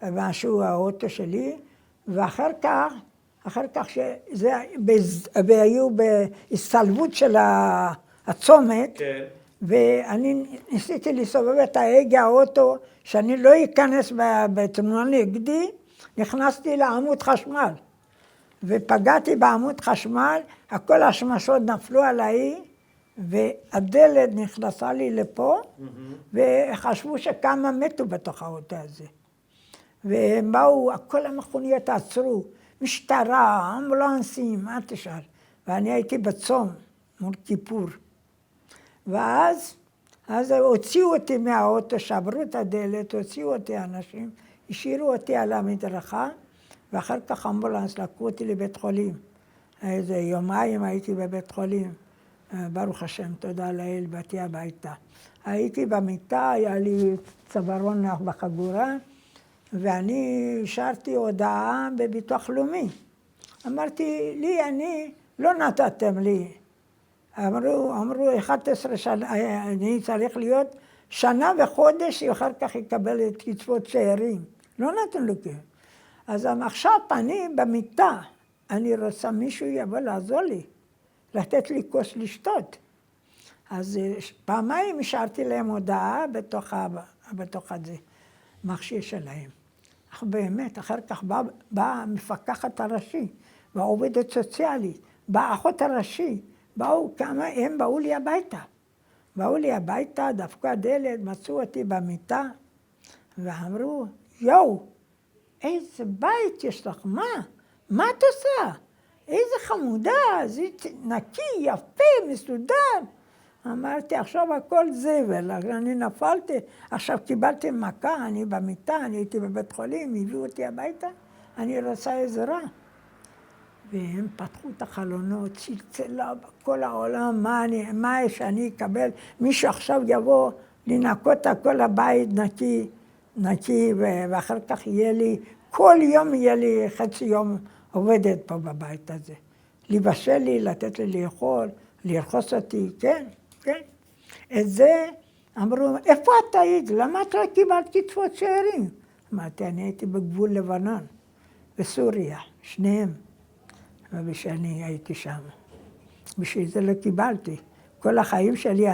משהו, האוטו שלי, ואחר כך והיו בהסתלבות של הצומת, כן. ואני ניסיתי לסובב את ההגה האוטו, שאני לא אכנס בתנועה נגדי, נכנסתי לעמוד חשמל, ופגעתי בעמוד חשמל, כל השמשות נפלו עליי, והדלת נכנסה לי לפה, וחשבו שכמה מתו בתוך האוטו הזה. והם באו, כל המכוניות עצרו, משטרה, אמבולנסים, אל תשאל. ואני הייתי בצום, מול כיפור. ואז הוציאו אותי מהאוטו, שברו את הדלת, הוציאו אותי אנשים, השאירו אותי על המדרכה, ואחר כך אמבולנס לקחו אותי לבית חולים. איזה יומיים הייתי בבית חולים. ברוך השם, תודה לאל, באתי הביתה. הייתי במיטה, היה לי צווארון בחגורה, ואני השארתי הודעה בביטוח לאומי. אמרתי לי, לא נתתם לי. אמרו 11 שנה, אני צריך להיות שנה וחודש, ואחר כך יקבל את קצבות שאירים. לא נתנו לי כן. אז עכשיו אני במיטה, אני רוצה מישהו יבוא לעזור לי, לתת לי כוס לשתות. אז פעמיים השארתי להם הודעה בתוך הזה, מכשיר שלהם. אך באמת, אחר כך באה המפקחת הראשי, והעובדת סוציאלית, באה האחות הראשי, הם באו לי הביתה. באו לי הביתה, דפקו הדלת, מצאו אותי במיטה, ואמרו, יואו, איזה בית יש לך, מה את עושה? איזה חמודה, זה נקי, יפה, מסודר. אמרתי, עכשיו הכל זבל, אני נפלתי, עכשיו קיבלתי מכה, אני במיטה, אני הייתי בבית חולים, הביאו אותי הביתה, אני רוצה עזרה. והם פתחו את החלונות, צלצלה בכל העולם, מה שאני אקבל, מישהו עכשיו יבוא לנקות כל הבית נקי, ואחר כך יהיה לי, כל יום יהיה לי חצי יום עובדת פה בבית הזה. לבשל לי, לתת לי לאכול, לרחוץ אותי, כן. את זה אמרו, איפה את היית? למה את לא קיבלת קצבות שאירים? אמרתי, אני הייתי בגבול לבנון, בסוריה, שניהם. ושאני הייתי שם. בשביל זה לא קיבלתי. כל החיים שלי,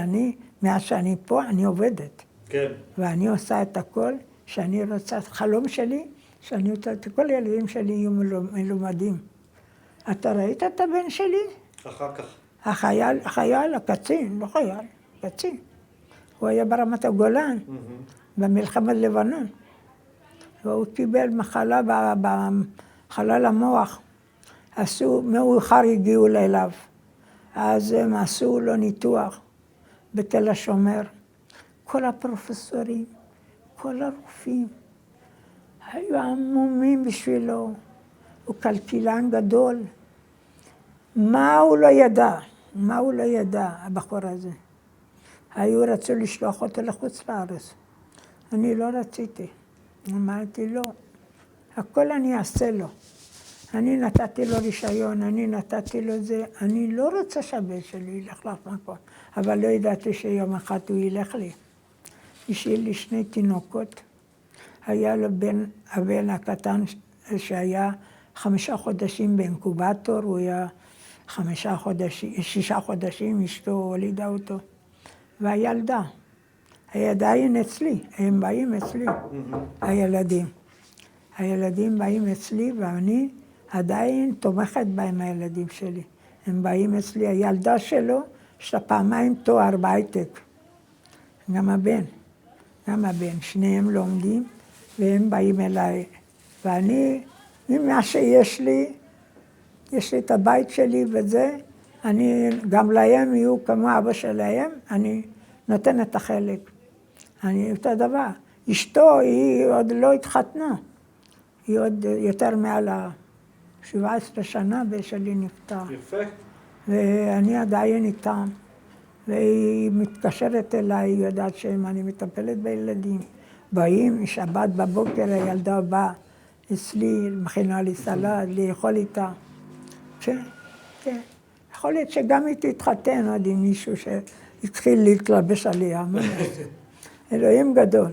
מאז שאני פה, אני עובדת. כן. ואני עושה את הכל שאני רוצה, חלום שלי, שאני רוצה, כל הילדים שלי יהיו מלומדים. אתה ראית את הבן שלי? אחר כך. החייל, הקצין, לא חייל, קצין. הוא היה ברמת הגולן, במלחמת לבנון. והוא קיבל מחלה בחלל המוח. מאוחר הגיעו אליו. אז הם עשו לו ניתוח בתל השומר. כל הפרופסורים, כל הרופאים, היו עמומים בשבילו. הוא כלכלן גדול. מה הוא לא ידע? מה הוא לא ידע, הבחור הזה? רצו לשלוח אותו לחוץ לארץ. אני לא רציתי. אמרתי לו, הכל אני אעשה לו. אני נתתי לו רישיון, אני נתתי לו זה. אני לא רוצה שהבן שלי ילך למקום, אבל לא ידעתי שיום אחד הוא ילך לי. השאיר לי 2 תינוקות. היה לו הבן הקטן שהיה 5 חודשים באינקובטור, הוא היה 6 חודשים, אשתו הולידה אותו. והילדה, עדיין אצלי, הם באים אצלי, הילדים. הילדים באים אצלי ואני עדיין תומכת בהם, הילדים שלי. הם באים אצלי, הילדה שלו, יש לה 2 תואר בהייטק. גם הבן, שניהם לומדים והם באים אליי. ואני, ממה שיש לי, יש לי את הבית שלי וזה, גם להם יהיו כמו אבא שלהם, אני נותן את החלק. אותו דבר. אשתו, היא עוד לא התחתנה. היא עוד יותר מעל 17 שנה, ושלי נפטר. יפה. ואני עדיין איתם. והיא מתקשרת אליי, היא יודעת שאני מטפלת בילדים. באים, שבת בבוקר, הילדה באה אצלי, מכינה לי סלט, לאכול איתה. כן. יכול להיות שגם היא תתחתן עוד עם מישהו שהתחיל להתלבש עליה. אלוהים גדול.